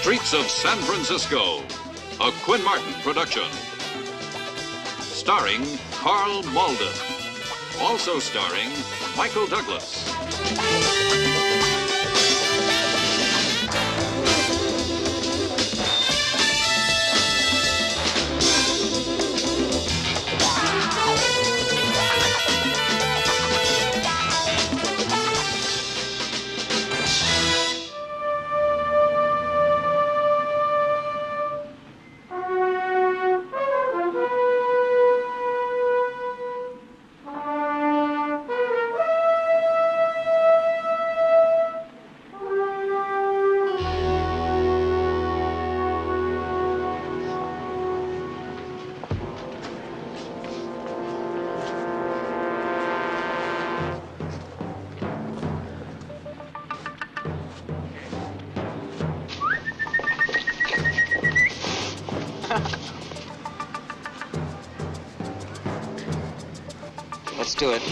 Streets of San Francisco, a Quinn Martin production. Starring Karl Malden. Also starring Michael Douglas. Let's do it.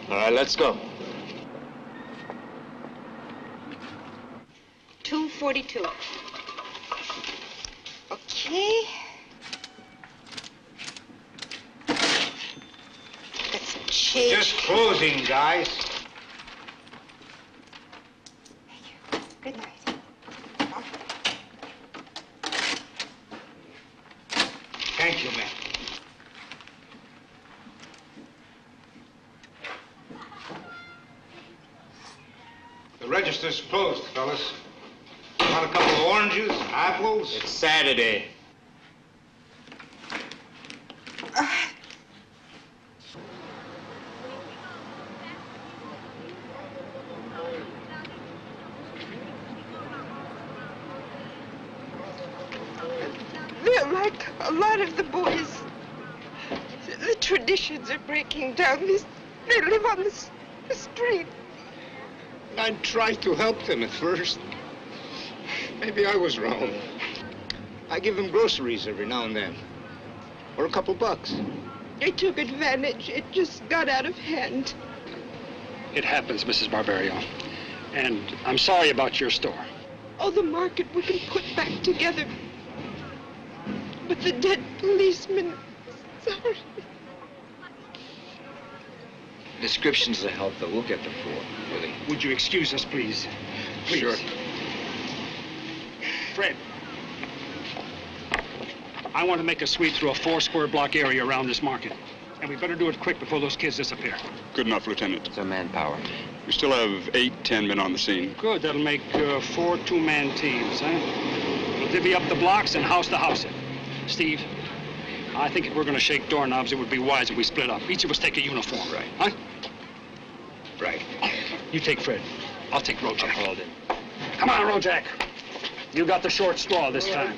All right, let's go. 242. Okay. Let's change. Just closing, guys. Good night. Thank you, man. The register's closed, fellas. Want a couple of oranges, apples? It's Saturday. They're like a lot of the boys. The traditions are breaking down. They live on the street. I tried to help them at first. Maybe I was wrong. I give them groceries every now and then. Or a couple bucks. They took advantage. It just got out of hand. It happens, Mrs. Barbario. And I'm sorry about your store. Oh, the market we can put back together. But the dead policeman, sorry. Descriptions will help, though. We'll get the four, Willie. Would you excuse us, please? Please. Sure. Fred, I want to make a sweep through a 4-square block area around this market. And we better do it quick before those kids disappear. Good enough, Lieutenant. It's our manpower. We still have 8, 10 men on the scene. Good. That'll make 4 two-man teams, huh? We'll divvy up the blocks and house to house it. Steve, I think if we're going to shake doorknobs, it would be wise if we split up. Each of us take a uniform. Right. Huh? Right. You take Fred. I'll take Rojak. Come on, Rojak. You got the short straw this time.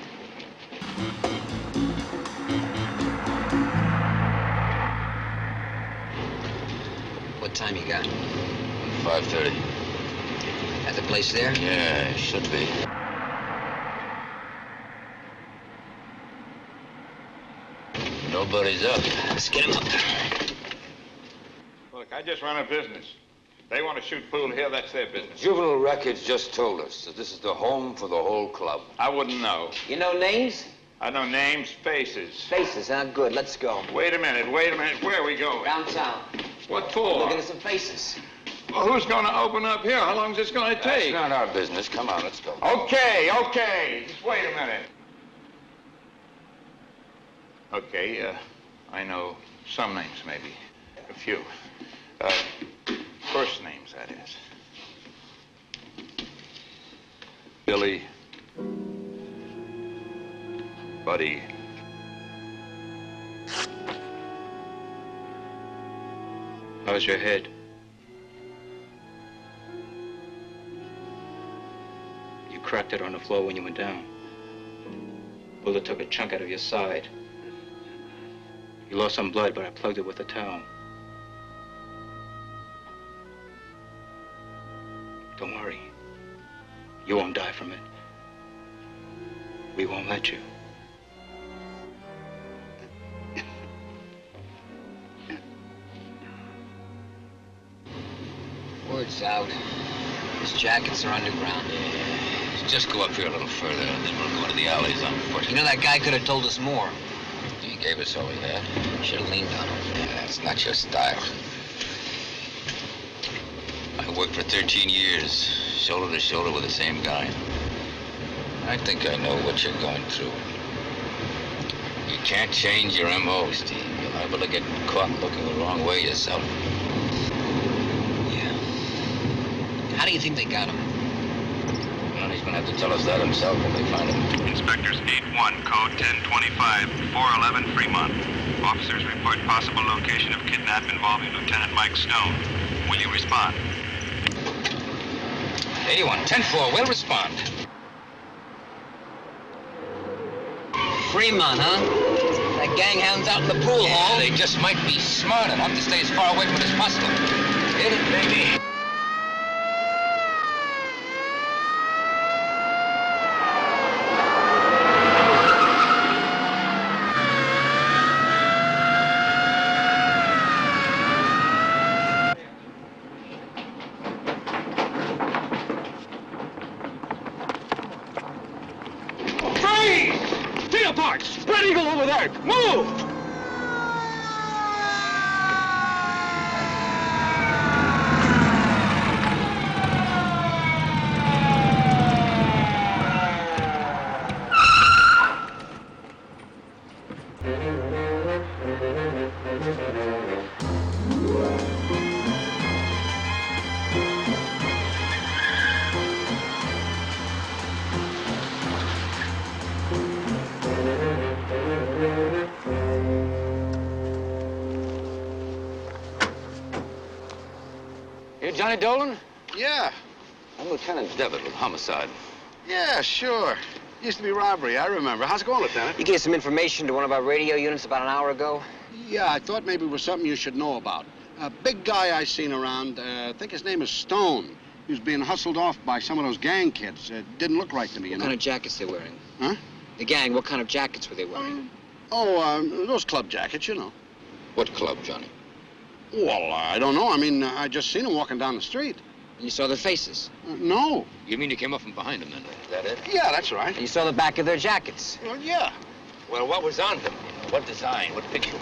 What time you got? 5:30. At the place there? Yeah, it should be. Nobody's up. Let's get him up. Look, I just run a business. They want to shoot Pool Hill, that's their business. Juvenile Records just told us that this is the home for the whole club. I wouldn't know. You know names? I know names, faces. Faces, huh? Good. Let's go. Wait a minute. Where are we going? Downtown. What for? Looking at some faces. Well, who's going to open up here? How long is this going to take? That's not our business. Come on, let's go. Okay. Just wait a minute. Okay, I know some names, maybe. A few. First names, that is. Billy. Buddy. How's your head? cracked it on the floor when you went down. Bullet took a chunk out of your side. You lost some blood, but I plugged it with a towel. Don't worry. You won't die from it. We won't let you. Word's out. His jackets are underground. Just go up here a little further, and then we'll go into the alleys on foot. You know, that guy could have told us more. He gave us all he had. Should have leaned on him. Yeah, that's not your style. I worked for 13 years, shoulder to shoulder with the same guy. I think I know what you're going through. You can't change your M.O., Steve. You're liable to get caught looking the wrong way yourself. Yeah. How do you think they got him? Well, he's gonna have to tell us that himself when they find him. Inspectors 8-1, code 1025, 411 Fremont. Officers report possible location of kidnap involving Lieutenant Mike Stone. Will you respond? 81, 10-4, we'll respond. Fremont, huh? That gang hounds out in the pool hall. They just might be smart enough to stay as far away from it as possible. Hit it, baby. Spread eagle over there! Move! Johnny Dolan? Yeah. I'm Lieutenant Devitt with Homicide. Yeah, sure. Used to be robbery, I remember. How's it going, Lieutenant? You gave some information to one of our radio units about an hour ago? Yeah, I thought maybe it was something you should know about. A big guy I seen around, I think his name is Stone. He was being hustled off by some of those gang kids. Didn't look right to me, you know. What kind of jackets they wearing? Huh? The gang, what kind of jackets were they wearing? Those club jackets, you know. What club, Johnny? Well, I don't know. I mean, I just seen them walking down the street. And you saw their faces? No. You mean you came up from behind them, then? Is that it? Yeah, that's right. And you saw the back of their jackets? Well, yeah. Well, what was on them? What design? What picture?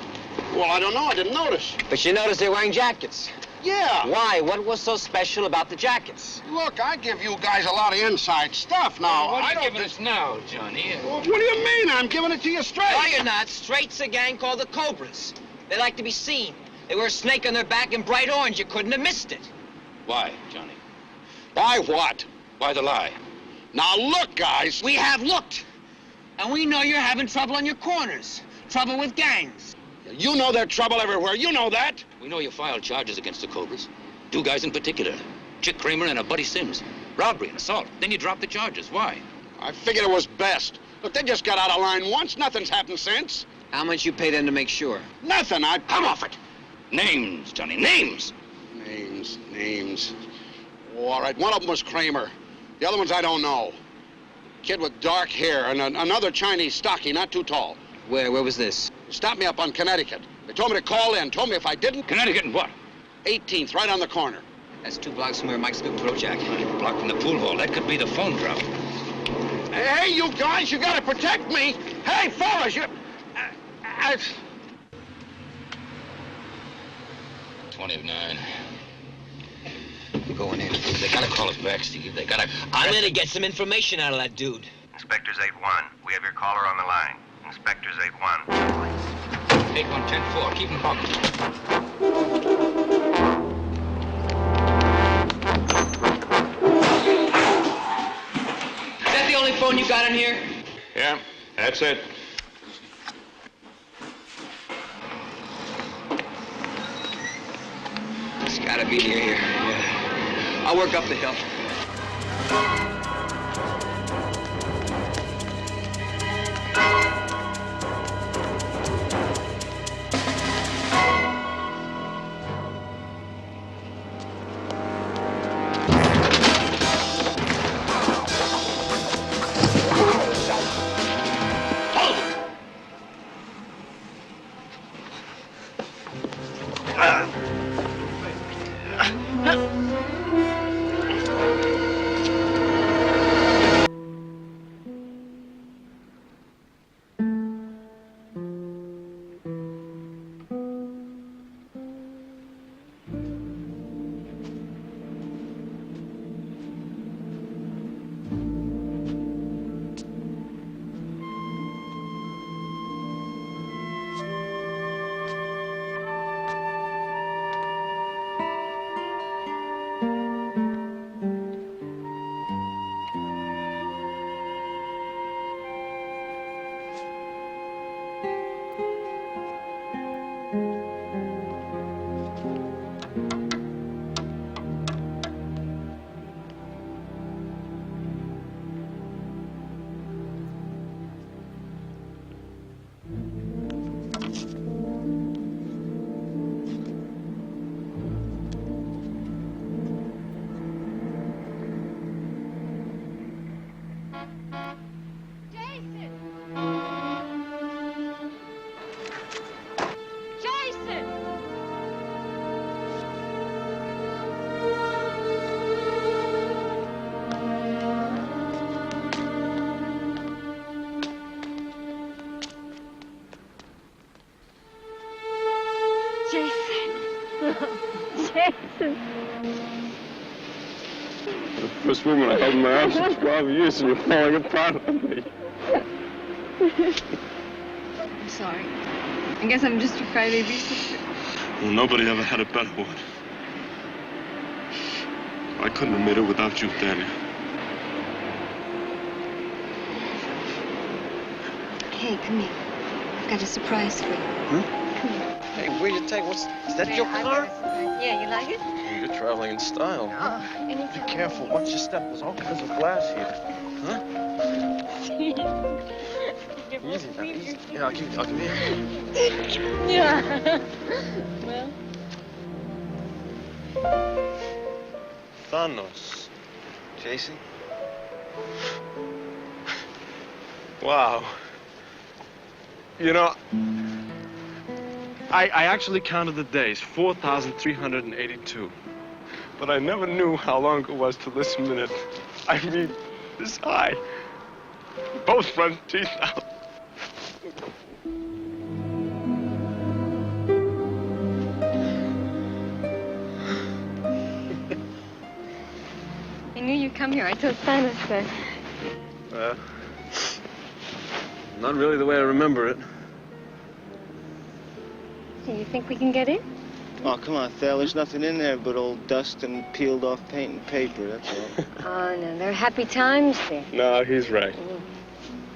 Well, I don't know. I didn't notice. But you noticed they're wearing jackets? Yeah. Why? What was so special about the jackets? Look, I give you guys a lot of inside stuff now. What are I you don't giving us now, Johnny? Well, what do you mean? I'm giving it to you straight. No, you're not. Straight's a gang called the Cobras. They like to be seen. They wear a snake on their back in bright orange. You couldn't have missed it. Why, Johnny? Why what? Why the lie? Now, look, guys. We have looked. And we know you're having trouble on your corners. Trouble with gangs. You know there's trouble everywhere. You know that. We know you filed charges against the Cobras. 2 guys in particular. Chick Kramer and a Buddy Sims. Robbery and assault. Then you dropped the charges. Why? I figured it was best. Look, they just got out of line once. Nothing's happened since. How much you pay them to make sure? Nothing. Come off it. Names, Johnny, names. Names. Oh, all right, one of them was Kramer. The other ones I don't know. Kid with dark hair and another Chinese stocky, not too tall. Where was this? Stopped me up on Connecticut. They told me to call in. Told me if I didn't... Connecticut and what? 18th, right on the corner. That's 2 blocks from where Mike's been throw jacket. Blocked in the pool hall. That could be the phone drop. Hey, you guys, you gotta protect me. Hey, fellas, you... 20 of 9. We're going in. They gotta call us back, Steve. They gotta... I'm gonna get some information out of that dude. Inspectors 8-1, we have your caller on the line. Inspectors 8-1. 8-1-10-4. Keep him talking. Is that the only phone you got in here? Yeah, that's it. It's gotta be near here. Yeah. I'll work up the hill. The first woman I held in my arms for 12 years, and you're falling apart on me. I'm sorry. I guess I'm just your crybaby sister. Well, nobody ever had a better one. I couldn't have made it without you, Danny. Hey, come here. I've got a surprise for you. Huh? Come here. Hey, where you take? Is that your car? Yeah, you like it? You're traveling in style. Anytime. Be careful. Watch your step. There's all kinds of glass here. Huh? Easy now, easy. Yeah, I'll give you. Yeah. Well. Thanos. JC? Wow. You know, I actually counted the days, 4,382. But I never knew how long it was till this minute. I mean, this high. Both front teeth out. I knew you'd come here. I told Thanos that. Not really the way I remember it. Do you think we can get in? Oh, come on, Thal. There's nothing in there but old dust and peeled off paint and paper, that's all. Oh, no. There are happy times there. No, he's right.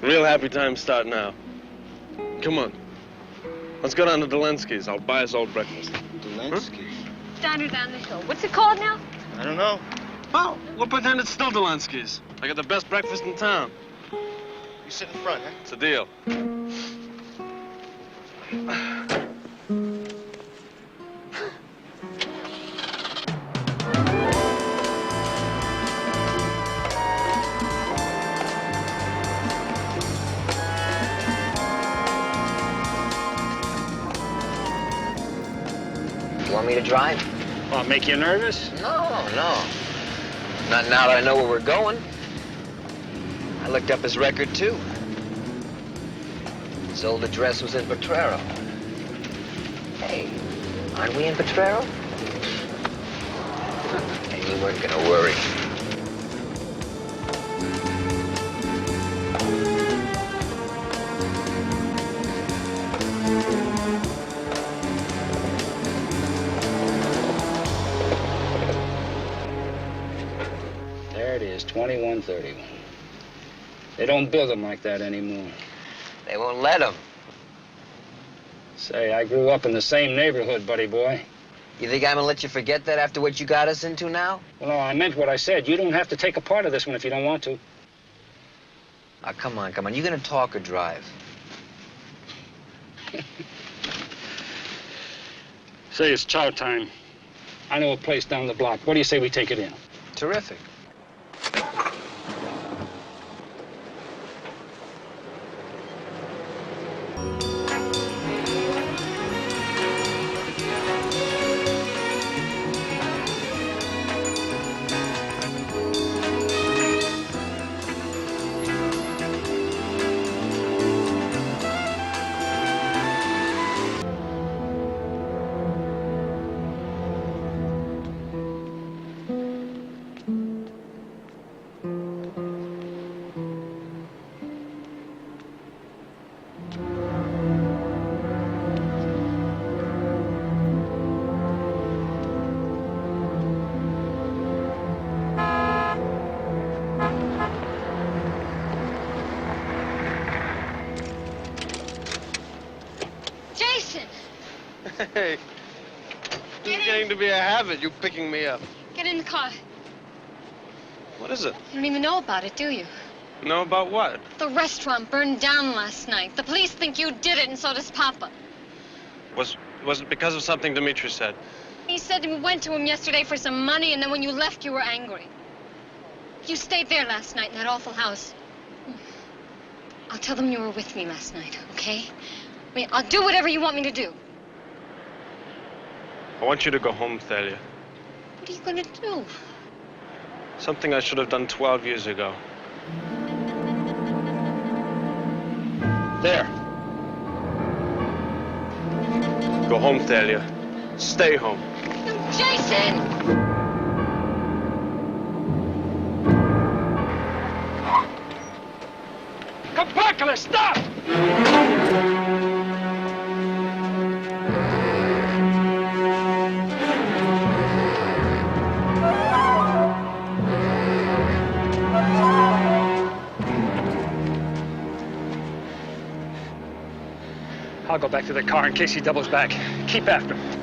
Real happy times start now. Come on. Let's go down to Delensky's. I'll buy us all breakfast. Delensky's? Down the hill. What's it called now? I don't know. Oh, we'll pretend it's still Delensky's. I got the best breakfast in town. You sit in front, huh? It's a deal. You want me to drive? Well, make you nervous? No. Not now that I know where we're going. I looked up his record, too. His old address was in Potrero. Hey, aren't we in Potrero? And you weren't gonna worry. There it is, 2131. They don't build them like that anymore. They won't let him. Say, I grew up in the same neighborhood, buddy boy. You think I'm gonna let you forget that after what you got us into now? Well, no, I meant what I said. You don't have to take a part of this one if you don't want to. Oh, come on. You gonna talk or drive? Say, it's chow time. I know a place down the block. What do you say we take it in? Terrific. Hey, this is getting to be a habit, you picking me up. Get in the car. What is it? You don't even know about it, do you? Know about what? The restaurant burned down last night. The police think you did it, and so does Papa. Was it because of something Dimitri said? He said you went to him yesterday for some money, and then when you left, you were angry. You stayed there last night in that awful house. I'll tell them you were with me last night, okay? I mean, I'll do whatever you want me to do. I want you to go home, Thalia. What are you gonna do? Something I should have done 12 years ago. There. Go home, Thalia. Stay home. Jason! Compactly, stop! I'll go back to the car in case he doubles back. Keep after him.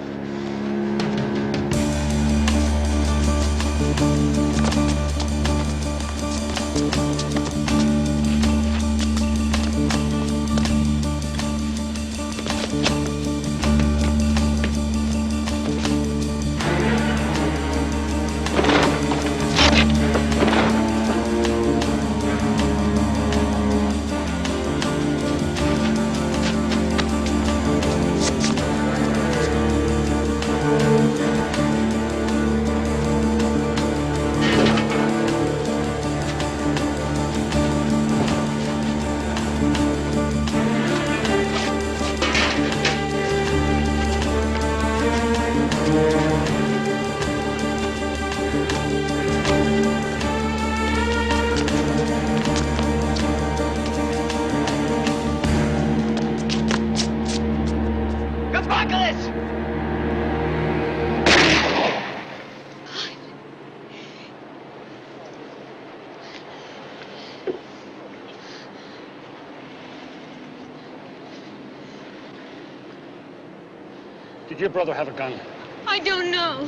Did your brother have a gun? I don't know.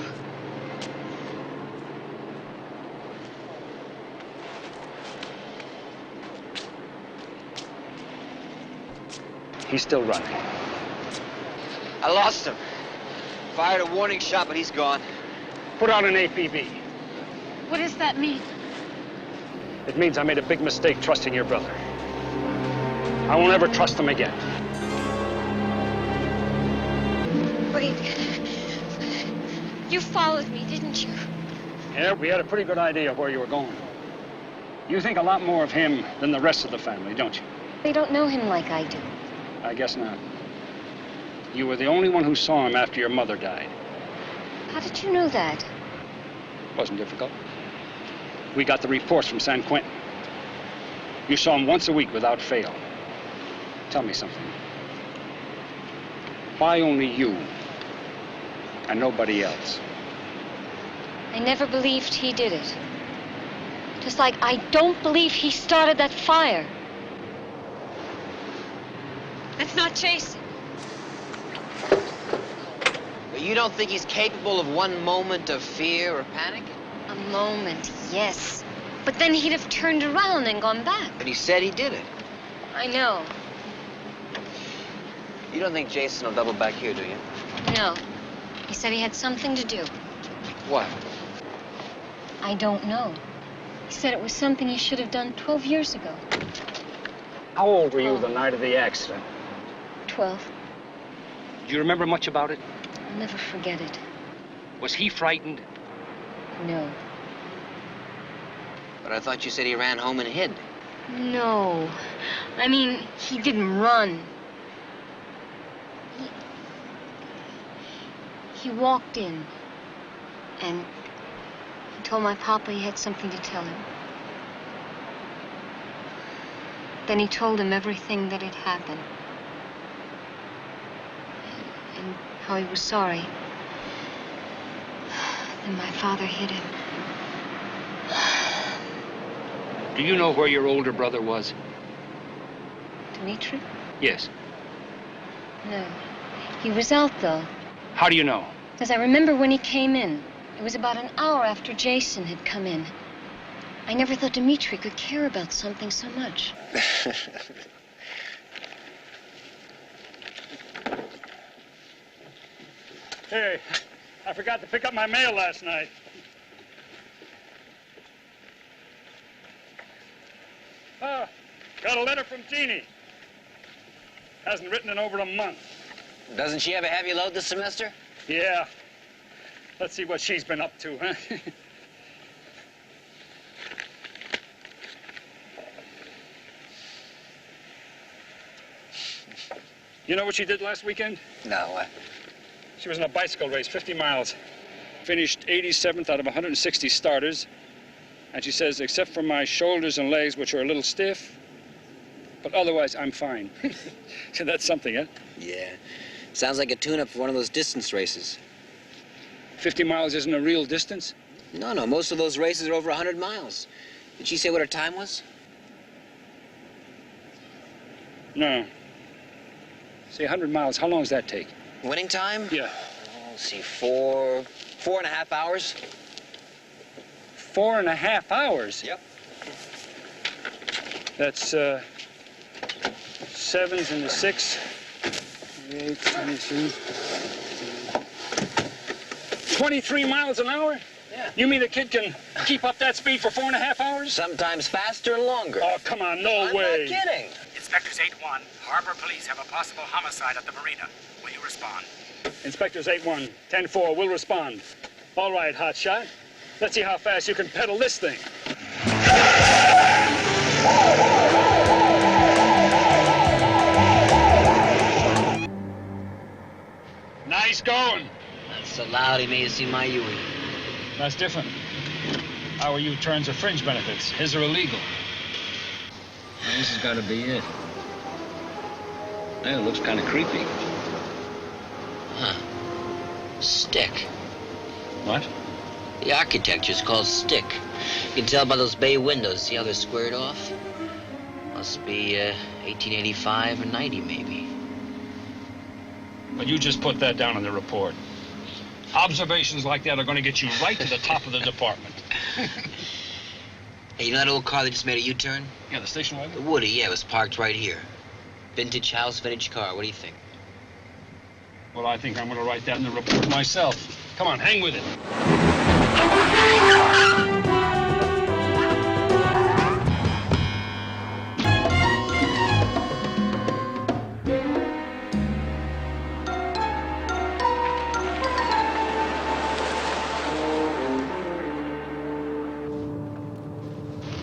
He's still running. I lost him. Fired a warning shot, but he's gone. Put out an APB. What does that mean? It means I made a big mistake trusting your brother. I won't ever trust him again. Wait. You followed me, didn't you? Yeah, we had a pretty good idea of where you were going. You think a lot more of him than the rest of the family, don't you? They don't know him like I do. I guess not. You were the only one who saw him after your mother died. How did you know that? Wasn't difficult. We got the reports from San Quentin. You saw him once a week without fail. Tell me something. Why only you and nobody else? I never believed he did it. Just like I don't believe he started that fire. That's not Jason. But you don't think he's capable of one moment of fear or panic? A moment, yes. But then he'd have turned around and gone back. But he said he did it. I know. You don't think Jason will double back here, do you? No. He said he had something to do. What? I don't know. He said it was something he should have done 12 years ago. How old were you the night of the accident? 12. Do you remember much about it? I'll never forget it. Was he frightened? No. But I thought you said he ran home and hid. No. I mean, he didn't run. He walked in, and he told my papa he had something to tell him. Then he told him everything that had happened. And how he was sorry. Then my father hit him. Do you know where your older brother was? Dimitri? Yes. No. He was out, though. How do you know? Because I remember when he came in. It was about an hour after Jason had come in. I never thought Dimitri could care about something so much. Hey, I forgot to pick up my mail last night. Ah, got a letter from Teeny. Hasn't written in over a month. Doesn't she have a heavy load this semester? Yeah. Let's see what she's been up to, huh? You know what she did last weekend? No, what? She was in a bicycle race, 50 miles. Finished 87th out of 160 starters. And she says, except for my shoulders and legs, which are a little stiff, but otherwise, I'm fine. So that's something, huh? Yeah. Sounds like a tune-up for one of those distance races. 50 miles isn't a real distance? No, most of those races are over 100 miles. Did she say what her time was? No. Say 100 miles, how long does that take? Winning time? Yeah. Oh, let's see, 4.5 hours. 4.5 hours? Yep. That's, 7s and the 6. 8, 22. 23 miles an hour? Yeah. You mean a kid can keep up that speed for 4.5 hours? Sometimes faster and longer. Oh, come on, no way. I'm not kidding. Inspectors 8-1, Harbor Police have a possible homicide at the marina. Will you respond? Inspectors 8-1, 10-4, we'll respond. All right, hotshot. Let's see how fast you can pedal this thing. Nice going. Not so loud, he made you see my Yui. That's different. Our U-turns are fringe benefits. His are illegal. Well, this has got to be it. Well, it looks kind of creepy. Huh. Stick. What? The architecture's called stick. You can tell by those bay windows. See how they're squared off? Must be 1885 or 90, maybe. But you just put that down in the report. Observations like that are going to get you right to the top of the department. Hey, you know that old car that just made a U-turn? Yeah, the station wagon? The Woody, yeah, it was parked right here. Vintage house, vintage car. What do you think? Well, I think I'm going to write that in the report myself. Come on, hang with it.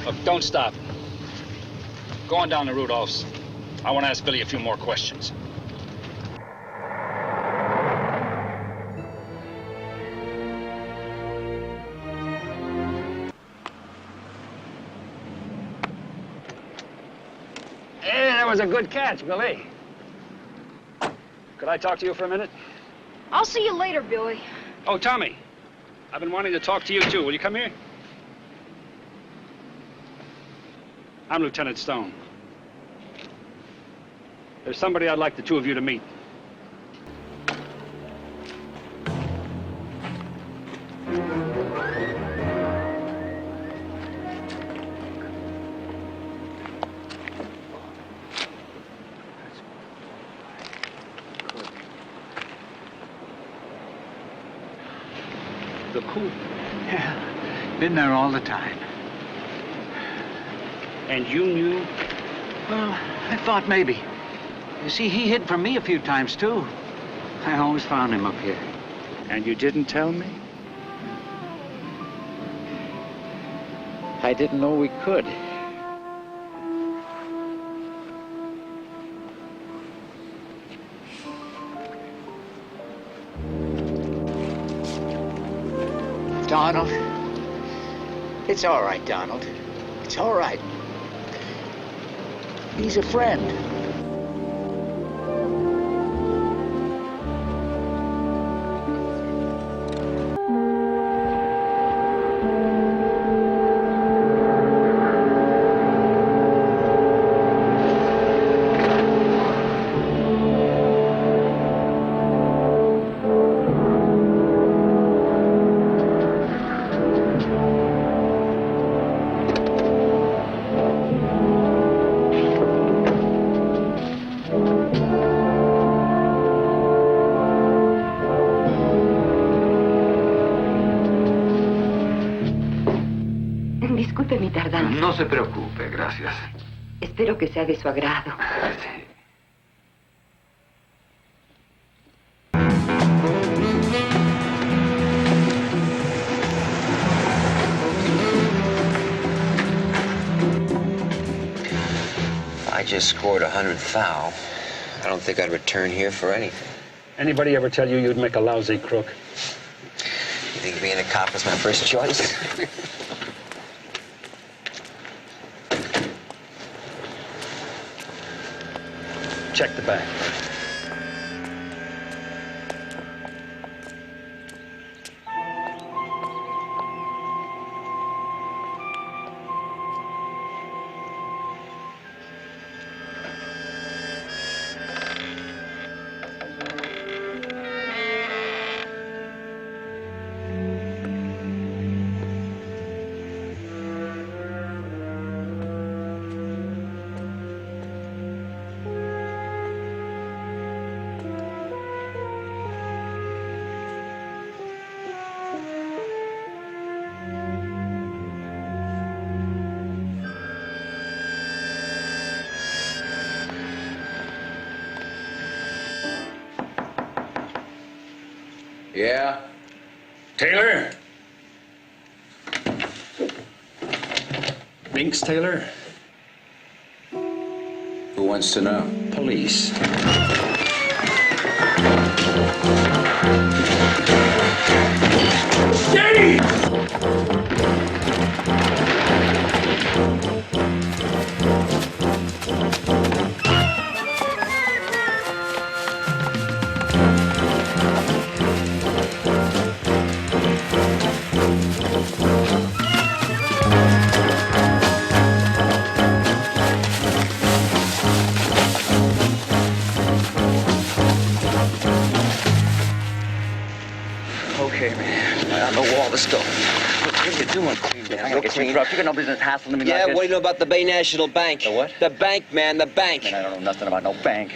Look, don't stop. Go on down to Rudolph's. I want to ask Billy a few more questions. Hey, that was a good catch, Billy. Could I talk to you for a minute? I'll see you later, Billy. Oh, Tommy. I've been wanting to talk to you, too. Will you come here? I'm Lieutenant Stone. There's somebody I'd like the two of you to meet. The coop. Yeah, been there all the time. And you knew? Well, I thought maybe. You see, he hid from me a few times, too. I always found him up here. And you didn't tell me? I didn't know we could. Donald. It's all right, Donald. It's all right. He's a friend. Disculpe mi tardanza. No se preocupe, gracias. Espero que sea de su agrado. Sí. I just scored 100 foul. I don't think I'd return here for anything. Anybody ever tell you you'd make a lousy crook? You think being a cop is my first choice? Check the back. Yeah? Taylor? Binks, Taylor? Who wants to know? Police. Steady! Okay, man. On the wall, let's go. What are you doing? I'm gonna get you interrupted. You got no business hassling me like Yeah, this. what do you know about the Bay National Bank? The what? The bank, man, the bank. Man, I don't know nothing about no bank.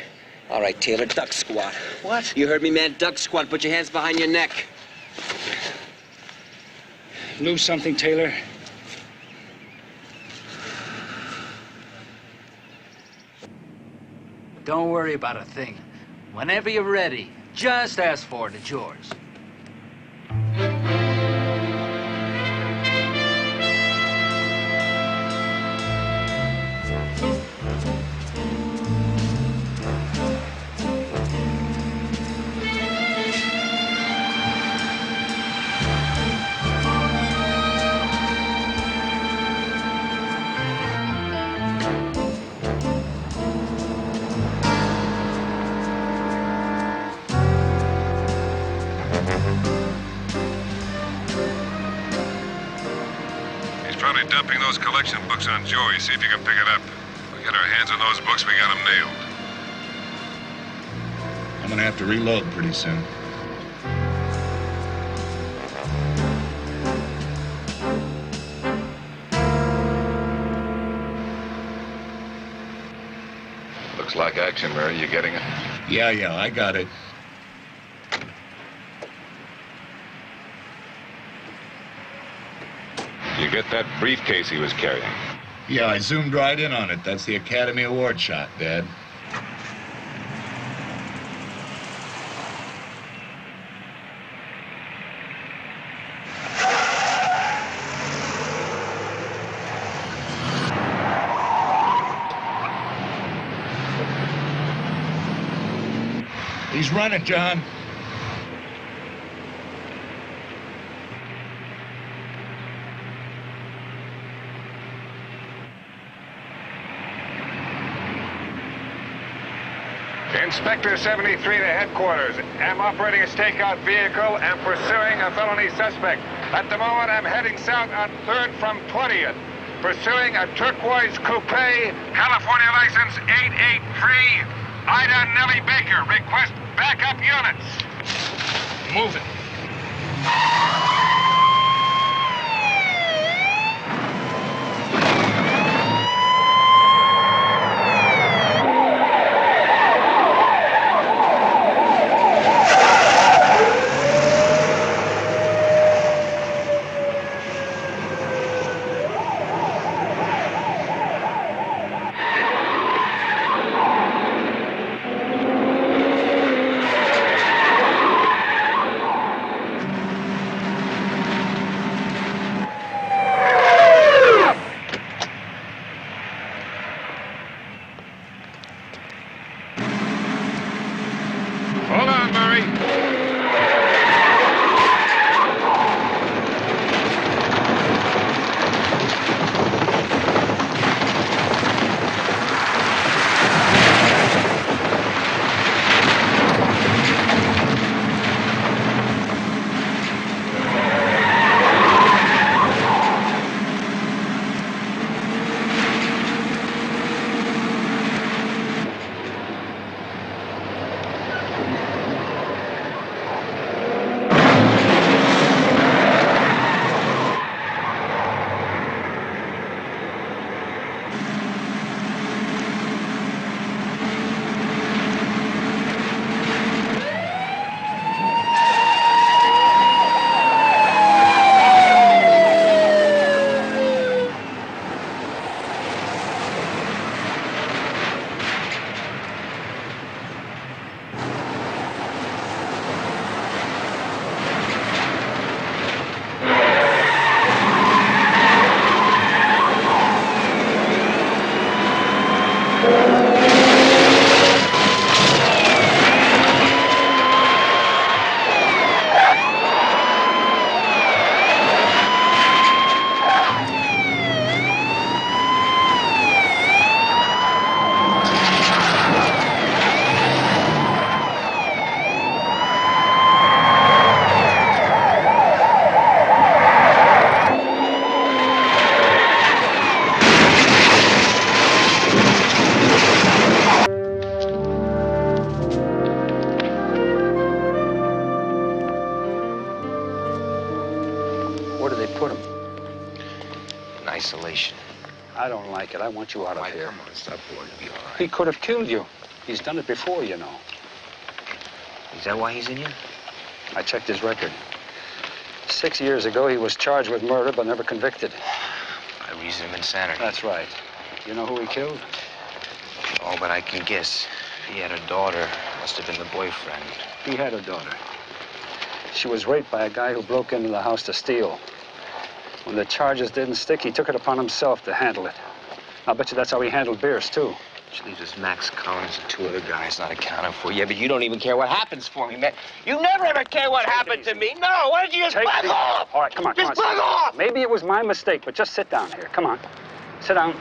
All right, Taylor, duck squat. What? You heard me, man, duck squat. Put your hands behind your neck. Lose something, Taylor? Don't worry about a thing. Whenever you're ready, just ask for it. It's yours. Probably dumping those collection books on Joey. See if you can pick it up. We get our hands on those books, we got them nailed. I'm gonna have to reload pretty soon. Looks like action, Murray. You getting it? Yeah, I got it. You get that briefcase he was carrying? Yeah, I zoomed right in on it. That's the Academy Award shot, Dad. He's running, John. Inspector 73 to headquarters. I'm operating a stakeout vehicle and pursuing a felony suspect. At the moment, I'm heading south on 3rd from 20th. Pursuing a turquoise coupe, California license 883, Ida Nellie Baker. Request backup units. Move it. Where did they put him? In isolation. I don't like it. I want you out of here. Come on, stop worrying. Be all right. He could have killed you. He's done it before, you know. Is that why he's in here? I checked his record. 6 years ago, he was charged with murder, but never convicted. By reason of insanity. That's right. You know who he killed? Oh, but I can guess. He had a daughter. Must have been the boyfriend. He had a daughter. She was raped by a guy who broke into the house to steal. When the charges didn't stick, he took it upon himself to handle it. I'll bet you that's how he handled Bierce, too. Which leaves us Max Collins and 2 other guys not accounted for. Yeah, but you don't even care what happens for me, man. You never ever care what happened to me. No, why don't you just bug off? All right, come on, Just bug off! Maybe it was my mistake, but just sit down here. Come on. Sit down.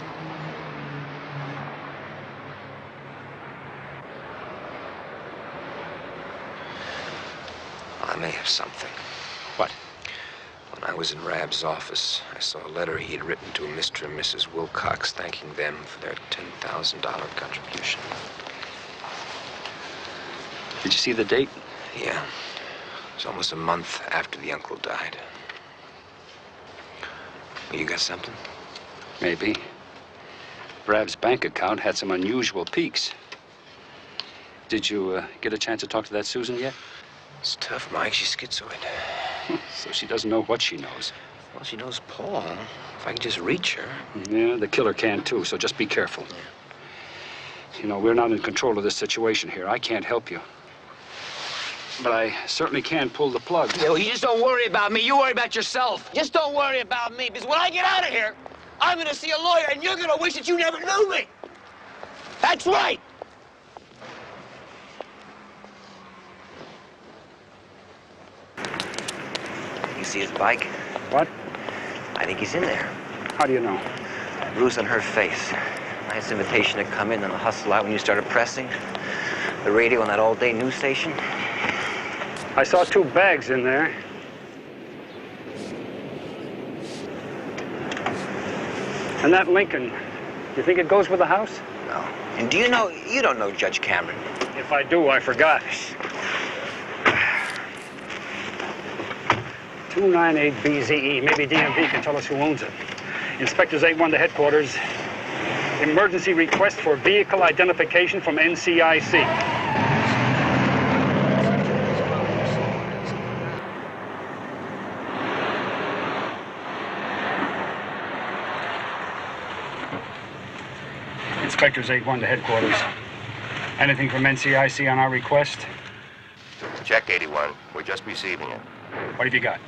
I may have something. What? When I was in Rab's office, I saw a letter he had written to Mr. and Mrs. Wilcox thanking them for their $10,000 contribution. Did you see the date? Yeah. It was almost a month after the uncle died. Well, you got something? Maybe. Rab's bank account had some unusual peaks. Did you get a chance to talk to that Susan yet? It's tough, Mike. She's schizoid. So she doesn't know what she knows. Well, she knows Paul. If I can just reach her. Yeah, the killer can, too, so just be careful. Yeah. You know, we're not in control of this situation here. I can't help you. But I certainly can pull the plug. Yeah, well, you just don't worry about me. You worry about yourself. Just don't worry about me, because when I get out of here, I'm going to see a lawyer, and you're going to wish that you never knew me. That's right. You see his bike? What? I think he's in there. How do you know? Bruise on her face. Nice invitation to come in and the hustle out when you started pressing. The radio on that all-day news station. I saw 2 bags in there. And that Lincoln, you think it goes with the house? No. And do you know, you don't know Judge Cameron. If I do, I forgot. 298 BZE. Maybe DMV can tell us who owns it. Inspectors 81 to headquarters. Emergency request for vehicle identification from NCIC. Inspectors 81 to headquarters. Anything from NCIC on our request? Check 81. We're just receiving it. What have you got?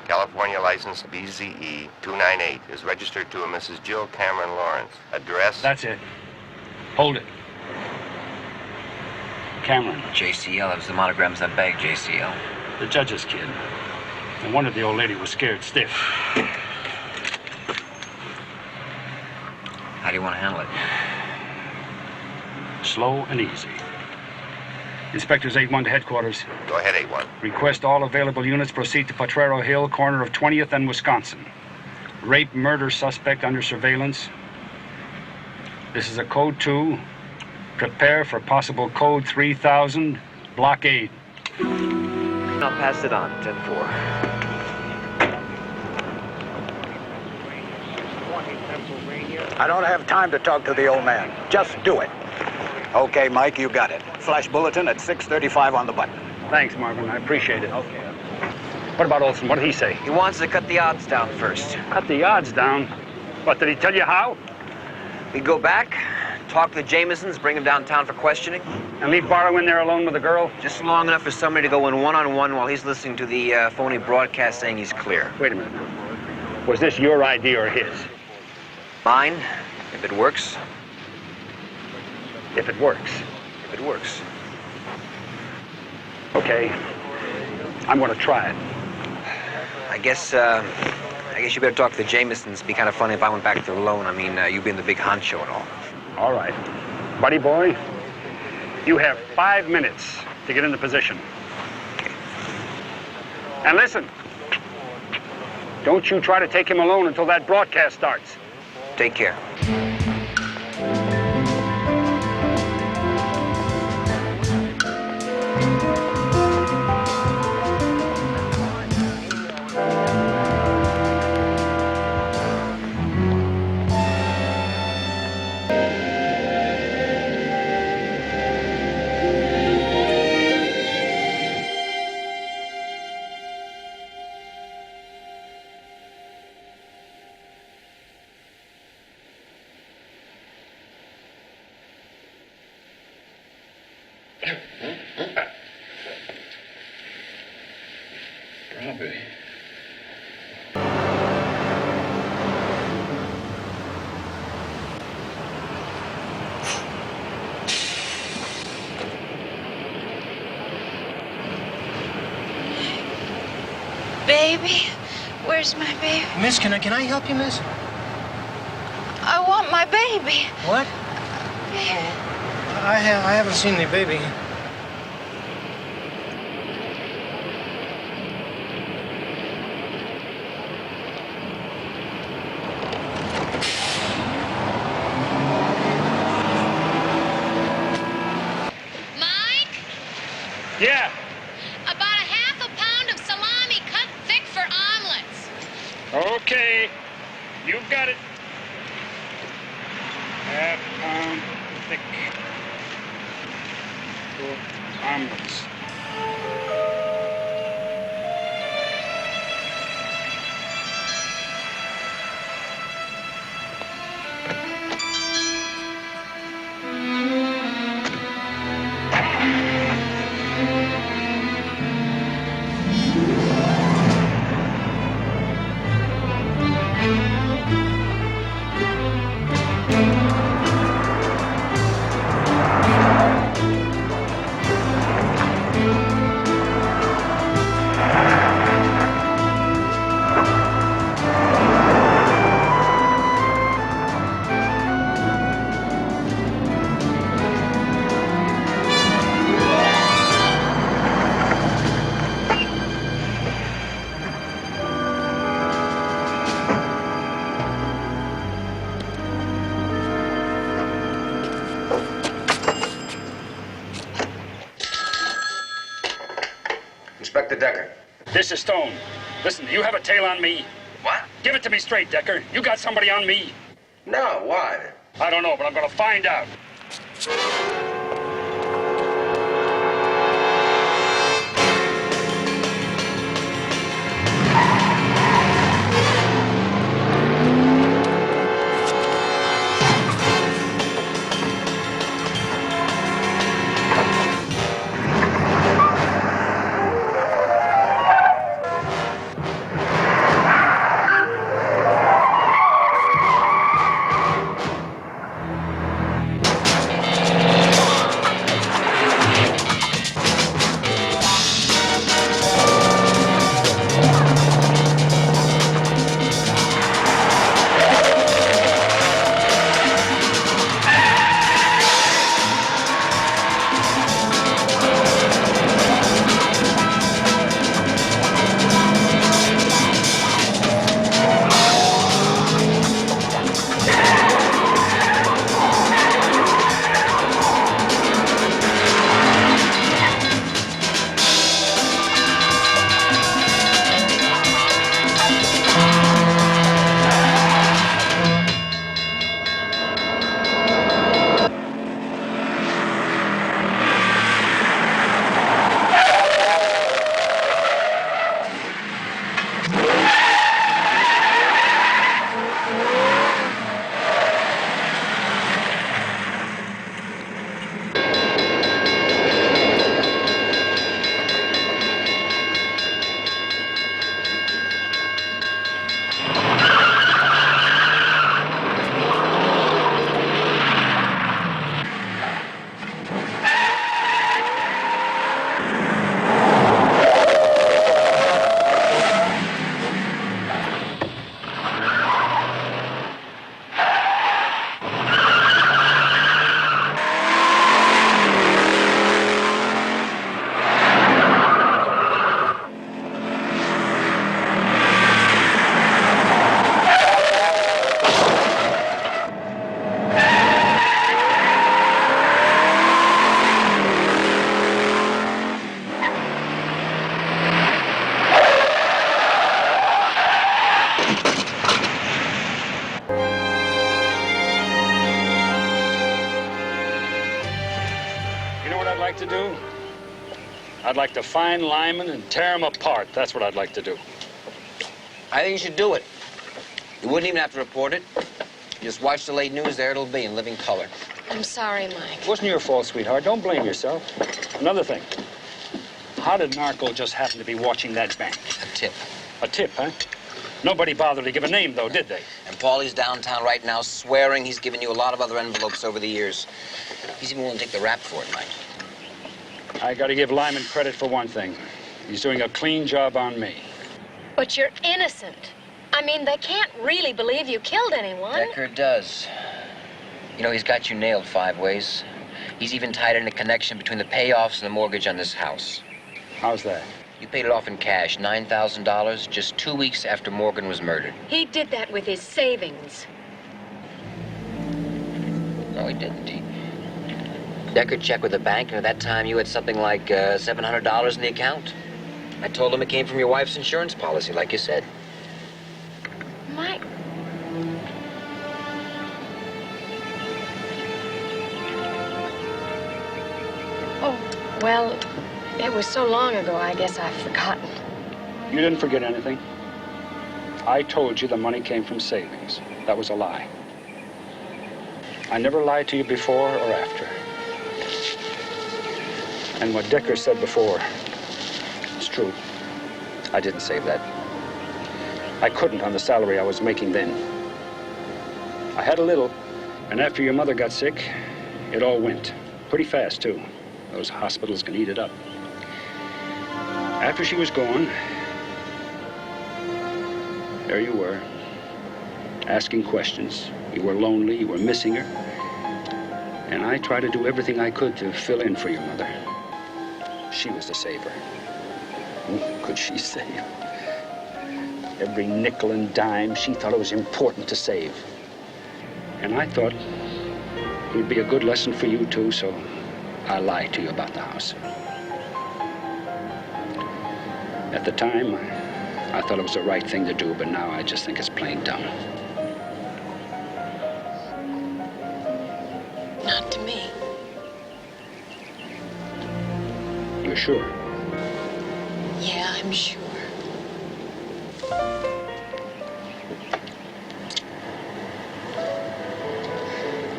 California license BZE 298 is registered to a Mrs. Jill Cameron Lawrence. Address? That's it. Hold it. Cameron. JCL. That was the monograms on that bag, JCL. The judge's kid. No wonder the old lady was scared stiff. How do you want to handle it? Slow and easy. Inspectors 81 to headquarters. Go ahead, 81. Request all available units proceed to Potrero Hill, corner of 20th and Wisconsin. Rape murder suspect under surveillance. This is a code 2. Prepare for possible code 3000 blockade. I'll pass it on, 10-4. I don't have time to talk to the old man. Just do it. Okay, Mike, you got it. Flash bulletin at 6:35 on the button. Thanks, Marvin. I appreciate it. Okay. What about Olson? What did he say? He wants to cut the odds down first. Cut the odds down? What, did he tell you how? We go back, talk to the Jamesons, bring them downtown for questioning. And leave Barrow in there alone with the girl? Just long enough for somebody to go in one-on-one while he's listening to the phony broadcast saying he's clear. Wait a minute. Was this your idea or his? Mine, if it works. If it works. If it works. Okay. I'm going to try it. I guess you better talk to the Jamesons. It'd be kind of funny if I went back there alone. I mean, you being the big honcho and all. All right. Buddy boy, you have 5 minutes to get into position. Okay. And listen, don't you try to take him alone until that broadcast starts. Take care. Robbie. Baby? Where's my baby? Miss, can I help you, miss? I want my baby. What? I haven't seen the baby. Mike? Yeah. About a half a pound of salami cut thick for omelets. Okay. You've got it. Half pound thick for omelets. Inspector Decker. This is Stone. Listen, you have a tail on me. What? Give it to me straight, Decker. You got somebody on me. No, why? I don't know, but I'm gonna find out. To do? I'd like to find Lyman and tear him apart. That's what I'd like to do. I think you should do it. You wouldn't even have to report it. Just watch the late news. There it'll be in living color. I'm sorry, Mike. It wasn't your fault, sweetheart. Don't blame yourself. Another thing. How did Narco just happen to be watching that bank? A tip. A tip, huh? Nobody bothered to give a name, though, did they? And Paulie's downtown right now swearing he's given you a lot of other envelopes over the years. He's even willing to take the rap for it, Mike. I gotta give Lyman credit for one thing. He's doing a clean job on me. But you're innocent. I mean, they can't really believe you killed anyone. Decker does. You know, he's got you nailed 5 ways. He's even tied in a connection between the payoffs and the mortgage on this house. How's that? You paid it off in cash, $9,000, just 2 weeks after Morgan was murdered. He did that with his savings. No, he didn't. Decker checked with the bank, and at that time you had something like $700 in the account. I told him it came from your wife's insurance policy, like you said. Mike. Oh, well, it was so long ago, I guess I've forgotten. You didn't forget anything. I told you the money came from savings. That was a lie. I never lied to you before or after. And what Decker said before, it's true. I didn't save that. I couldn't on the salary I was making then. I had a little, and after your mother got sick, it all went. Pretty fast, too. Those hospitals can eat it up. After she was gone, there you were, asking questions. You were lonely, you were missing her. And I tried to do everything I could to fill in for your mother. She was the saver. Who could she save? Every nickel and dime she thought it was important to save. And I thought it would be a good lesson for you, too, so I lied to you about the house. At the time, I thought it was the right thing to do, but now I just think it's plain dumb. Not to me. You're sure? Yeah, I'm sure.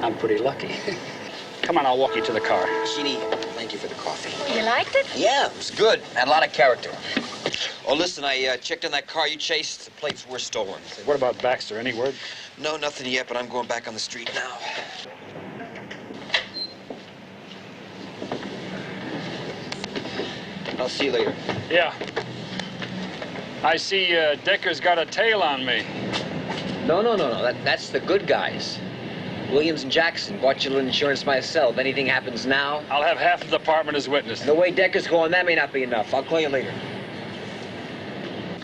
I'm pretty lucky. Come on, I'll walk you to the car. Sheeny, thank you for the coffee. You liked it? Yeah, it was good. Had a lot of character. Oh, listen, I checked on that car you chased. The plates were stolen. What about Baxter? Any word? No, nothing yet, but I'm going back on the street now. I'll see you later. Yeah. I see Decker's got a tail on me. No. That's the good guys. Williams and Jackson bought you a little insurance myself. Anything happens now? I'll have half the department as witness. The way Decker's going, that may not be enough. I'll call you later.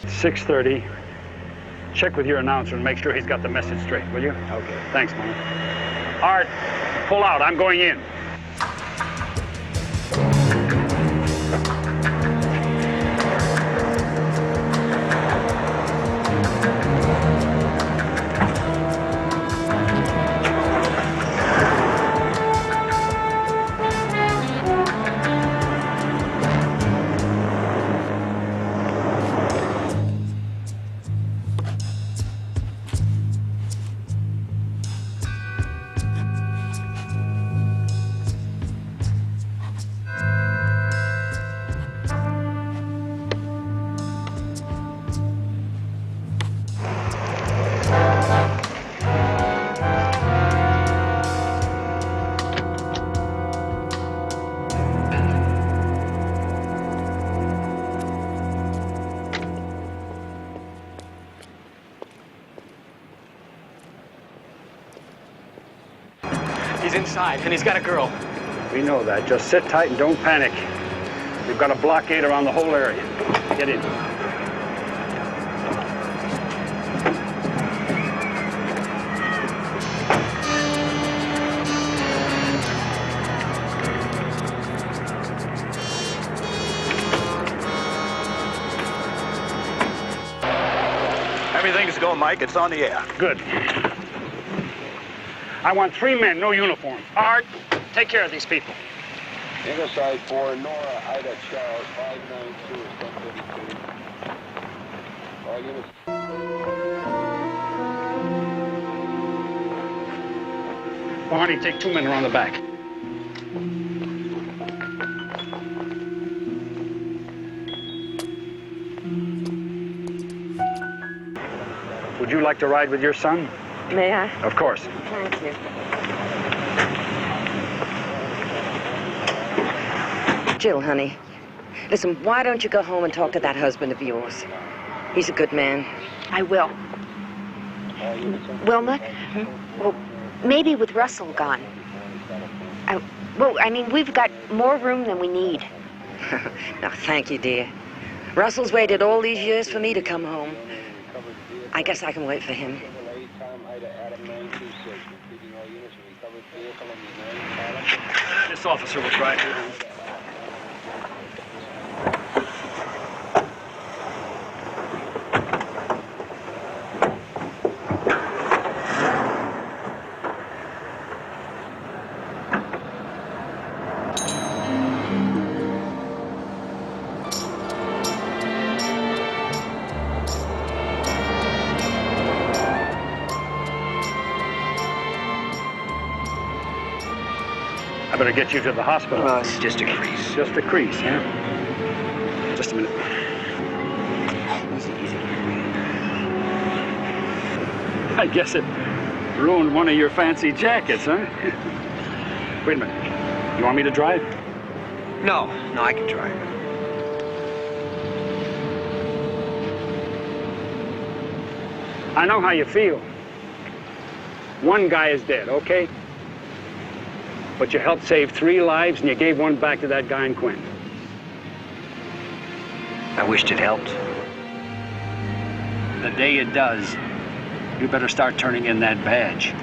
6:30. Check with your announcer and make sure he's got the message straight, will you? Okay. Thanks, man. Art, pull out. I'm going in. He's inside, and he's got a girl. We know that. Just sit tight and don't panic. We've got a blockade around the whole area. Get in. Everything's go, Mike. It's on the air. Good. I want 3 men, no uniform. Art, take care of these people. Ingleside 4, Nora, Ida, Charles, 592 is 132. All units. Oh, honey, take 2 men around the back. Would you like to ride with your son? May I? Of course. Thank you. Jill, honey, listen, why don't you go home and talk to that husband of yours? He's a good man. I will. Wilma? Well, maybe with Russell gone. Well, I mean, we've got more room than we need. No, thank you, dear. Russell's waited all these years for me to come home. I guess I can wait for him. This officer will drive you home. I better get you to the hospital. Well, it's just a crease. Just a crease, huh? Just a minute. Easy, easy. I guess it ruined one of your fancy jackets, huh? Wait a minute. You want me to drive? No, I can drive. I know how you feel. One guy is dead, okay? But you helped save 3 lives and you gave one back to that guy in Quinn. I wished it helped. The day it does, you better start turning in that badge.